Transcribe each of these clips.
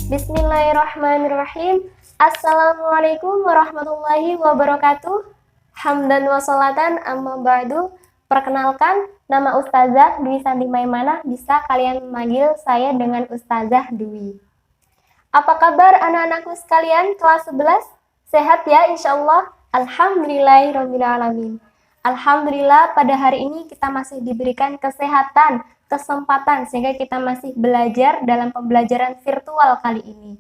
Bismillahirrahmanirrahim. Assalamualaikum warahmatullahi wabarakatuh. Hamdan wa sholatan amma ba'du. Perkenalkan, nama Ustazah Dwi Sandi Maimanah. Bisa kalian memanggil saya dengan Ustazah Dwi. Apa kabar anak-anakku sekalian kelas 11? Sehat ya insyaallah? Alhamdulillahirrahmanirrahim. Alhamdulillah pada hari ini kita masih diberikan kesehatan, kesempatan sehingga kita masih belajar dalam pembelajaran virtual kali ini.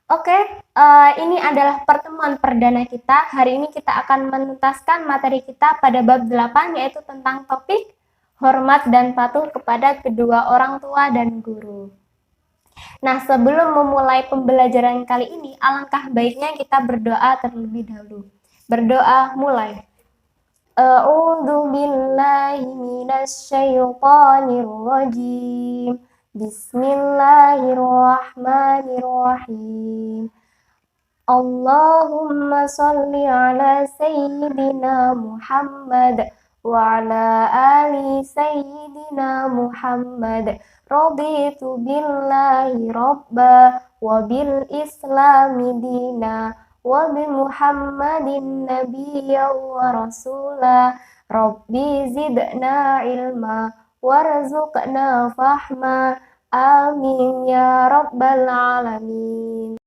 Oke, ini adalah pertemuan perdana kita. Hari ini kita akan menuntaskan materi kita pada bab 8 yaitu tentang topik hormat dan patuh kepada kedua orang tua dan guru. Nah, sebelum memulai pembelajaran kali ini, alangkah baiknya kita berdoa terlebih dahulu. Berdoa mulai. A'udzu billahi minasyaitonir rajim. Bismillahirrahmanirrahim. Allahumma sholli ala sayyidina Muhammad wa ala ali sayyidina Muhammad. Raditu billahi rabba wa bil islami dina wa bi Muhammadin nabiyya wa rasula. Rabbi zidna ilma warzuqna fahma. Amin ya rabbal alamin.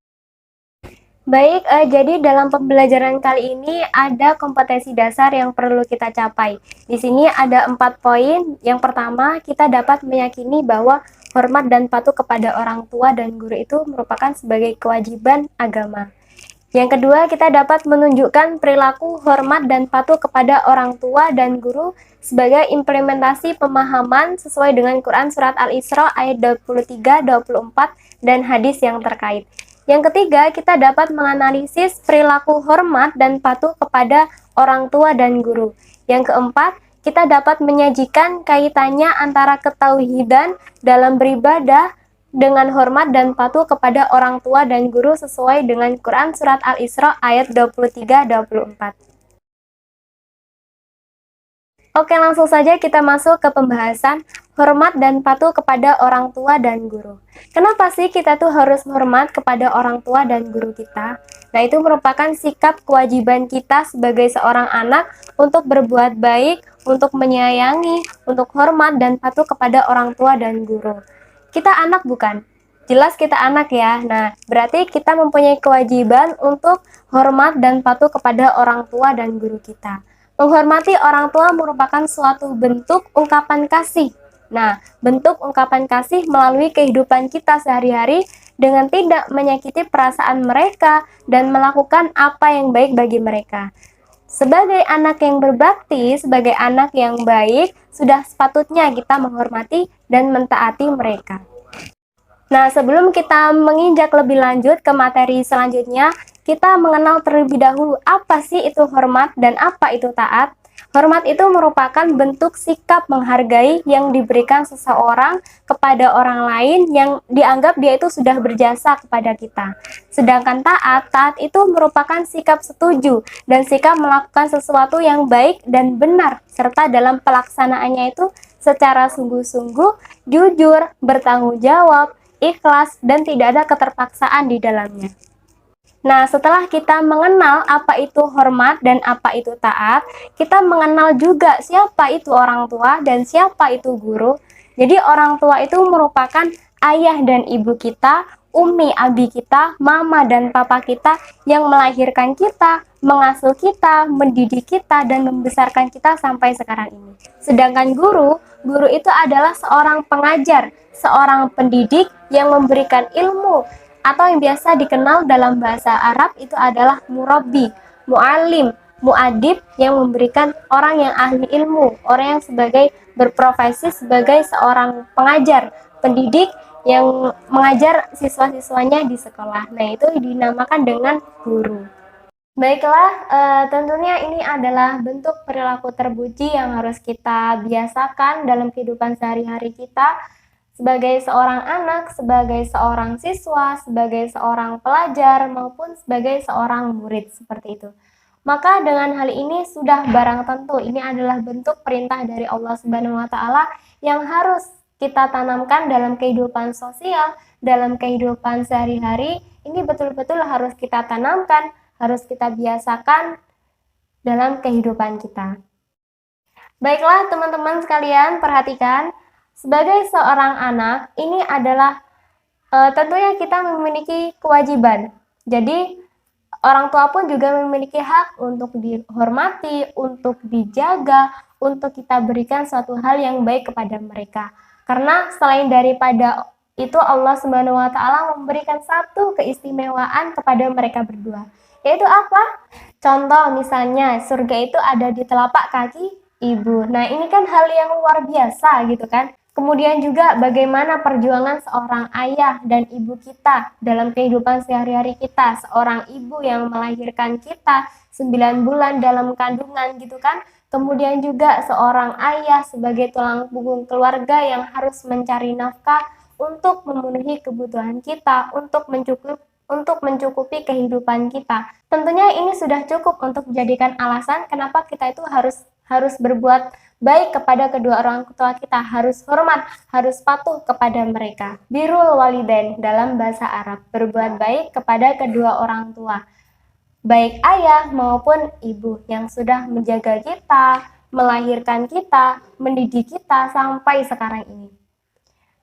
Baik, jadi dalam pembelajaran kali ini ada kompetensi dasar yang perlu kita capai. Di sini ada 4 poin. Yang pertama, kita dapat meyakini bahwa hormat dan patuh kepada orang tua dan guru itu merupakan sebagai kewajiban agama. Yang kedua, kita dapat menunjukkan perilaku hormat dan patuh kepada orang tua dan guru sebagai implementasi pemahaman sesuai dengan Quran Surat Al-Isra ayat 23, 24, dan hadis yang terkait. Yang ketiga, kita dapat menganalisis perilaku hormat dan patuh kepada orang tua dan guru. Yang keempat, kita dapat menyajikan kaitannya antara ketauhidan dalam beribadah dengan hormat dan patuh kepada orang tua dan guru sesuai dengan Quran Surat Al-Isra ayat 23-24. Oke, langsung saja kita masuk ke pembahasan hormat dan patuh kepada orang tua dan guru. Kenapa sih kita tuh harus hormat kepada orang tua dan guru kita? Nah, itu merupakan sikap kewajiban kita sebagai seorang anak untuk berbuat baik, untuk menyayangi, untuk hormat dan patuh kepada orang tua dan guru. Kita anak bukan? Jelas kita anak ya. Nah, berarti kita mempunyai kewajiban untuk hormat dan patuh kepada orang tua dan guru kita. Menghormati orang tua merupakan suatu bentuk ungkapan kasih. Nah, bentuk ungkapan kasih melalui kehidupan kita sehari-hari dengan tidak menyakiti perasaan mereka dan melakukan apa yang baik bagi mereka. Sebagai anak yang berbakti, sebagai anak yang baik, sudah sepatutnya kita menghormati dan mentaati mereka. Nah, sebelum kita menginjak lebih lanjut ke materi selanjutnya, kita mengenal terlebih dahulu apa sih itu hormat dan apa itu taat. Hormat itu merupakan bentuk sikap menghargai yang diberikan seseorang kepada orang lain yang dianggap dia itu sudah berjasa kepada kita. Sedangkan taat itu merupakan sikap setuju dan sikap melakukan sesuatu yang baik dan benar, serta dalam pelaksanaannya itu secara sungguh-sungguh, jujur, bertanggung jawab, ikhlas, dan tidak ada keterpaksaan di dalamnya. Nah, setelah kita mengenal apa itu hormat dan apa itu taat, kita mengenal juga siapa itu orang tua dan siapa itu guru. Jadi orang tua itu merupakan ayah dan ibu kita, umi abi kita, mama dan papa kita yang melahirkan kita, mengasuh kita, mendidik kita, dan membesarkan kita sampai sekarang ini. Sedangkan guru itu adalah seorang pengajar, seorang pendidik yang memberikan ilmu, atau yang biasa dikenal dalam bahasa Arab itu adalah murabbi, mu'alim, mu'adib yang memberikan orang yang ahli ilmu, orang yang sebagai berprofesi sebagai seorang pengajar, pendidik yang mengajar siswa-siswanya di sekolah. Nah, itu dinamakan dengan guru. Baiklah, tentunya ini adalah bentuk perilaku terpuji yang harus kita biasakan dalam kehidupan sehari-hari kita, sebagai seorang anak, sebagai seorang siswa, sebagai seorang pelajar, maupun sebagai seorang murid, seperti itu. Maka dengan hal ini sudah barang tentu, ini adalah bentuk perintah dari Allah Subhanahu wa Ta'ala yang harus kita tanamkan dalam kehidupan sosial, dalam kehidupan sehari-hari, ini betul-betul harus kita tanamkan, harus kita biasakan dalam kehidupan kita. Baiklah teman-teman sekalian, perhatikan, sebagai seorang anak, ini adalah tentunya kita memiliki kewajiban. Jadi, orang tua pun juga memiliki hak untuk dihormati, untuk dijaga, untuk kita berikan suatu hal yang baik kepada mereka. Karena selain daripada itu Allah Subhanahu wa taala memberikan satu keistimewaan kepada mereka berdua. Yaitu apa? Contoh misalnya surga itu ada di telapak kaki ibu. Nah, ini kan hal yang luar biasa gitu kan. Kemudian juga bagaimana perjuangan seorang ayah dan ibu kita dalam kehidupan sehari-hari kita. Seorang ibu yang melahirkan kita 9 bulan dalam kandungan gitu kan. Kemudian juga seorang ayah sebagai tulang punggung keluarga yang harus mencari nafkah untuk memenuhi kebutuhan kita, untuk mencukupi kehidupan kita. Tentunya ini sudah cukup untuk dijadikan alasan kenapa kita itu harus berbuat baik kepada kedua orang tua kita, harus hormat, harus patuh kepada mereka. Birrul walidain dalam bahasa Arab, berbuat baik kepada kedua orang tua, baik ayah maupun ibu yang sudah menjaga kita, melahirkan kita, mendidik kita sampai sekarang ini.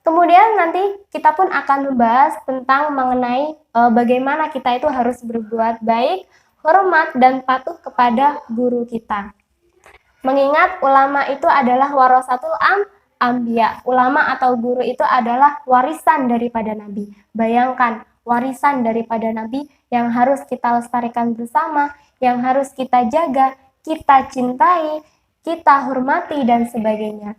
Kemudian nanti kita pun akan membahas tentang mengenai bagaimana kita itu harus berbuat baik, hormat, dan patuh kepada guru kita. Mengingat ulama itu adalah warasatul anbiya. Ulama atau guru itu adalah warisan daripada Nabi. Bayangkan, warisan daripada Nabi yang harus kita lestarikan bersama, yang harus kita jaga, kita cintai, kita hormati, dan sebagainya.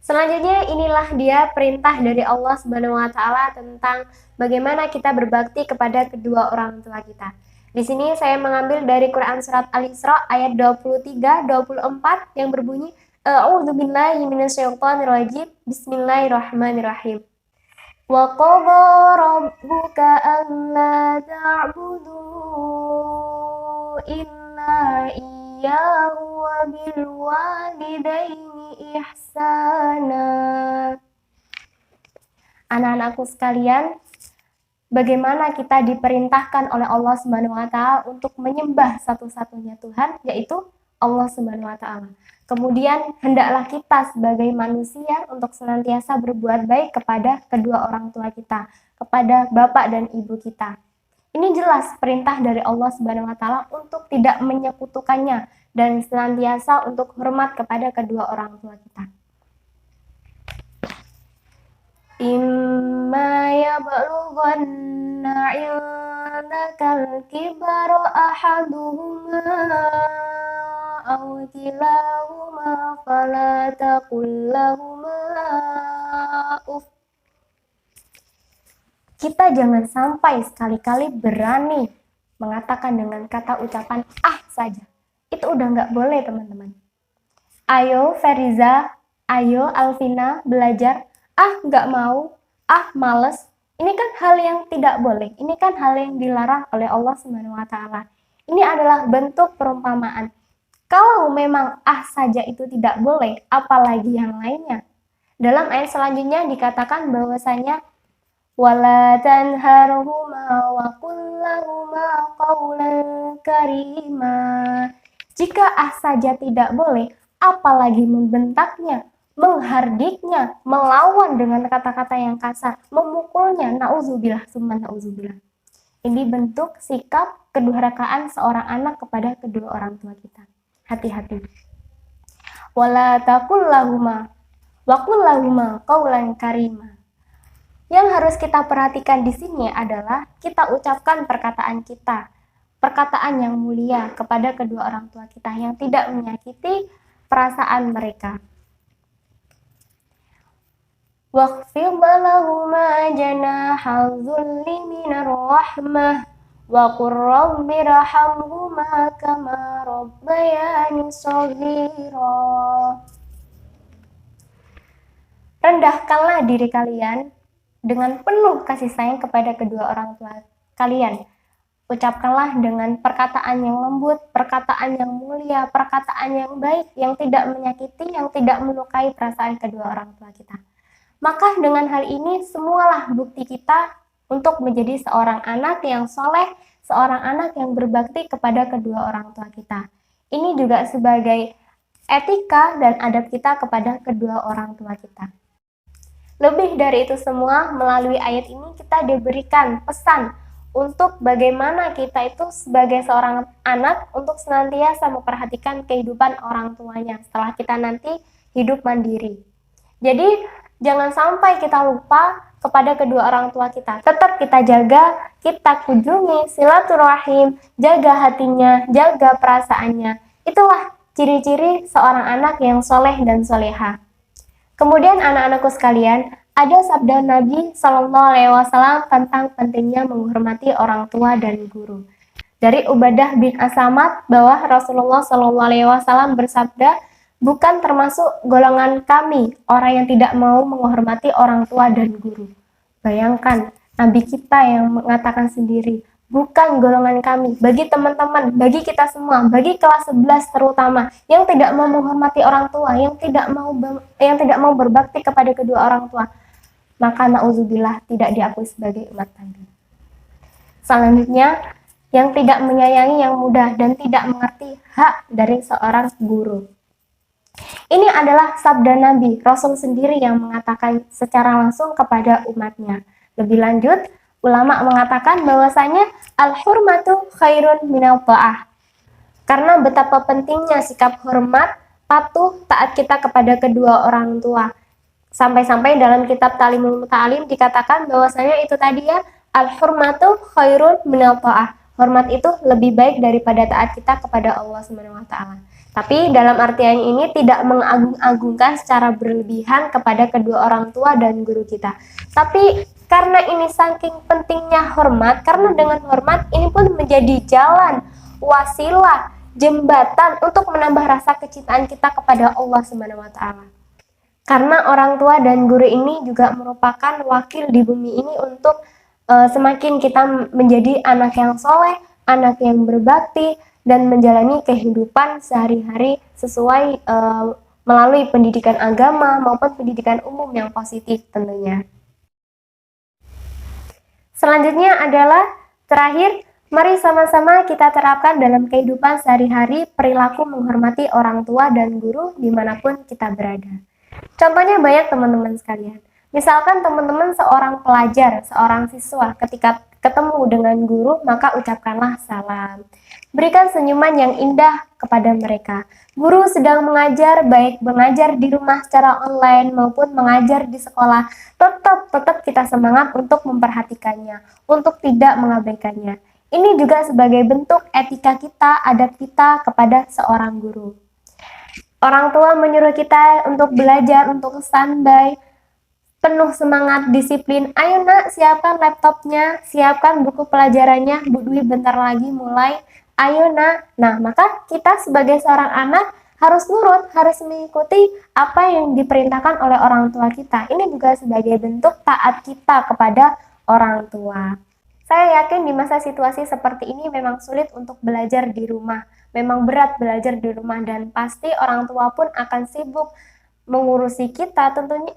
Selanjutnya inilah dia perintah dari Allah Subhanahu wa taala tentang bagaimana kita berbakti kepada kedua orang tua kita. Di sini saya mengambil dari Quran surat Al-Isra ayat 23-24 yang berbunyi A'udzubillahi minasyaitonirrajim. Bismillahirrahmanirrahim. Wa qada rabbuka alla ta'budu illa iyyahu wa bil walidaini ihsana. Anak-anakku sekalian, bagaimana kita diperintahkan oleh Allah Subhanahu wa taala untuk menyembah satu-satunya Tuhan, yaitu Allah Subhanahu wa taala. Kemudian hendaklah kita sebagai manusia untuk senantiasa berbuat baik kepada kedua orang tua kita, kepada bapak dan ibu kita. Ini jelas perintah dari Allah Subhanahu wa taala untuk tidak menyekutukannya dan senantiasa untuk hormat kepada kedua orang tua kita. Imma yablughanna 'indakal kibaru ahaduhuma aw kilahuma fala taqul lahumā uff. Kita jangan sampai sekali-kali berani mengatakan dengan kata ucapan ah saja. Itu udah nggak boleh teman-teman. Ayo Feriza, ayo Alvina belajar. Ah nggak mau, ah males. Ini kan hal yang tidak boleh. Ini kan hal yang dilarang oleh Allah Subhanahu wa taala. Ini adalah bentuk perumpamaan. Kalau memang ah saja itu tidak boleh, apalagi yang lainnya. Dalam ayat selanjutnya dikatakan bahwasanya wala tanharhuma wa qul lahumā qawlan karīmā. Jika ah saja tidak boleh, apalagi membentaknya, menghardiknya, melawan dengan kata-kata yang kasar, memukulnya, na'udzubillah, summa na'udzubillah. Ini bentuk sikap kedurhakaan seorang anak kepada kedua orang tua kita. Hati-hati. Wala taqul lahumā wa qul lahumā qawlan karīmā. Yang harus kita perhatikan di sini adalah kita ucapkan perkataan kita, perkataan yang mulia kepada kedua orang tua kita yang tidak menyakiti perasaan mereka. Waqfid lahumā janāha dzulli minar rahmah wa qur rabbirhamhumā kamā rabbayānī shaghīrā. Rendahkanlah diri kalian dengan penuh kasih sayang kepada kedua orang tua kalian. Ucapkanlah dengan perkataan yang lembut, perkataan yang mulia, perkataan yang baik, yang tidak menyakiti, yang tidak melukai perasaan kedua orang tua kita. Maka dengan hal ini semualah bukti kita untuk menjadi seorang anak yang soleh, seorang anak yang berbakti kepada kedua orang tua kita. Ini juga sebagai etika dan adab kita kepada kedua orang tua kita. Lebih dari itu semua, melalui ayat ini kita diberikan pesan untuk bagaimana kita itu sebagai seorang anak untuk senantiasa memperhatikan kehidupan orang tuanya setelah kita nanti hidup mandiri. Jadi jangan sampai kita lupa kepada kedua orang tua kita. Tetap kita jaga, kita kunjungi silaturahim, jaga hatinya, jaga perasaannya. Itulah ciri-ciri seorang anak yang soleh dan soleha. Kemudian anak-anakku sekalian, ada sabda Nabi Shallallahu Alaihi Wasallam tentang pentingnya menghormati orang tua dan guru. Dari Ubadah bin As-Samit bahwa Rasulullah Shallallahu Alaihi Wasallam bersabda, bukan termasuk golongan kami orang yang tidak mau menghormati orang tua dan guru. Bayangkan, Nabi kita yang mengatakan sendiri, bukan golongan kami. Bagi teman-teman, bagi kita semua, bagi kelas 11 terutama, yang tidak mau menghormati orang tua, yang tidak mau berbakti kepada kedua orang tua, maka na'udzubillah tidak diakui sebagai umat Nabi. Selanjutnya, yang tidak menyayangi yang muda dan tidak mengerti hak dari seorang guru. Ini adalah sabda Nabi, Rasul sendiri yang mengatakan secara langsung kepada umatnya. Lebih lanjut, ulama mengatakan bahwasanya al-hurmatu khairun minal ta'ah. Karena betapa pentingnya sikap hormat, patuh, taat kita kepada kedua orang tua. Sampai-sampai dalam kitab Ta'limul Muta'alim dikatakan bahwasanya itu tadi ya, al-hurmatu khairun minal ta'ah. Hormat itu lebih baik daripada taat kita kepada Allah Subhanahu wa taala. Tapi dalam artian ini tidak mengagung-agungkan secara berlebihan kepada kedua orang tua dan guru kita. Tapi karena ini saking pentingnya hormat, karena dengan hormat ini pun menjadi jalan, wasilah, jembatan untuk menambah rasa kecintaan kita kepada Allah Subhanahu wa taala. Karena orang tua dan guru ini juga merupakan wakil di bumi ini untuk semakin kita menjadi anak yang soleh, anak yang berbakti, dan menjalani kehidupan sehari-hari sesuai melalui pendidikan agama maupun pendidikan umum yang positif tentunya. Selanjutnya adalah terakhir, mari sama-sama kita terapkan dalam kehidupan sehari-hari perilaku menghormati orang tua dan guru dimanapun kita berada. Contohnya banyak teman-teman sekalian. Misalkan teman-teman seorang pelajar, seorang siswa ketika ketemu dengan guru, maka ucapkanlah salam. Berikan senyuman yang indah kepada mereka. Guru sedang mengajar, baik mengajar di rumah secara online maupun mengajar di sekolah, tetap kita semangat untuk memperhatikannya, untuk tidak mengabaikannya. Ini juga sebagai bentuk etika kita, adab kita kepada seorang guru. Orang tua menyuruh kita untuk belajar, untuk standby, penuh semangat, disiplin. Ayo nak, siapkan laptopnya, siapkan buku pelajarannya, Bu Dwi bentar lagi mulai. Ayo nak. Nah, maka kita sebagai seorang anak harus nurut, harus mengikuti apa yang diperintahkan oleh orang tua kita. Ini juga sebagai bentuk taat kita kepada orang tua. Saya yakin di masa situasi seperti ini memang sulit untuk belajar di rumah. Memang berat belajar di rumah dan pasti orang tua pun akan sibuk mengurusi kita. Tentunya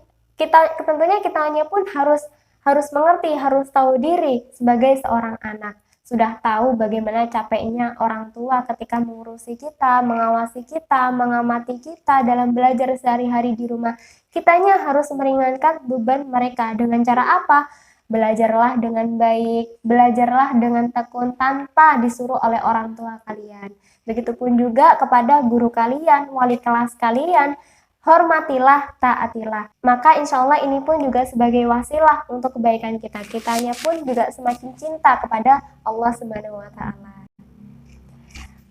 kita hanya pun harus mengerti, harus tahu diri sebagai seorang anak. Sudah tahu bagaimana capeknya orang tua ketika mengurusi kita, mengawasi kita, mengamati kita dalam belajar sehari-hari di rumah. Kitanya harus meringankan beban mereka dengan cara apa? Belajarlah dengan baik, belajarlah dengan tekun tanpa disuruh oleh orang tua kalian. Begitupun juga kepada guru kalian, wali kelas kalian, hormatilah, taatilah. Maka insya Allah ini pun juga sebagai wasilah untuk kebaikan kita. Kitanya pun juga semakin cinta kepada Allah Subhanahu wa taala.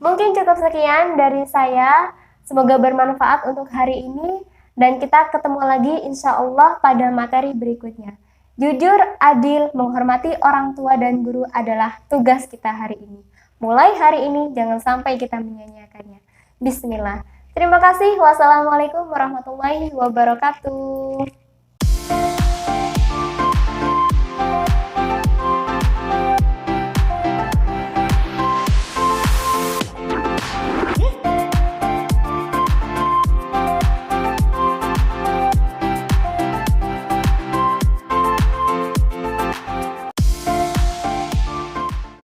Mungkin cukup sekian dari saya. Semoga bermanfaat untuk hari ini dan kita ketemu lagi insya Allah pada materi berikutnya. Jujur, adil, menghormati orang tua dan guru adalah tugas kita hari ini. Mulai hari ini jangan sampai kita menyanyiakannya. Bismillah. Terima kasih. Wassalamualaikum warahmatullahi wabarakatuh.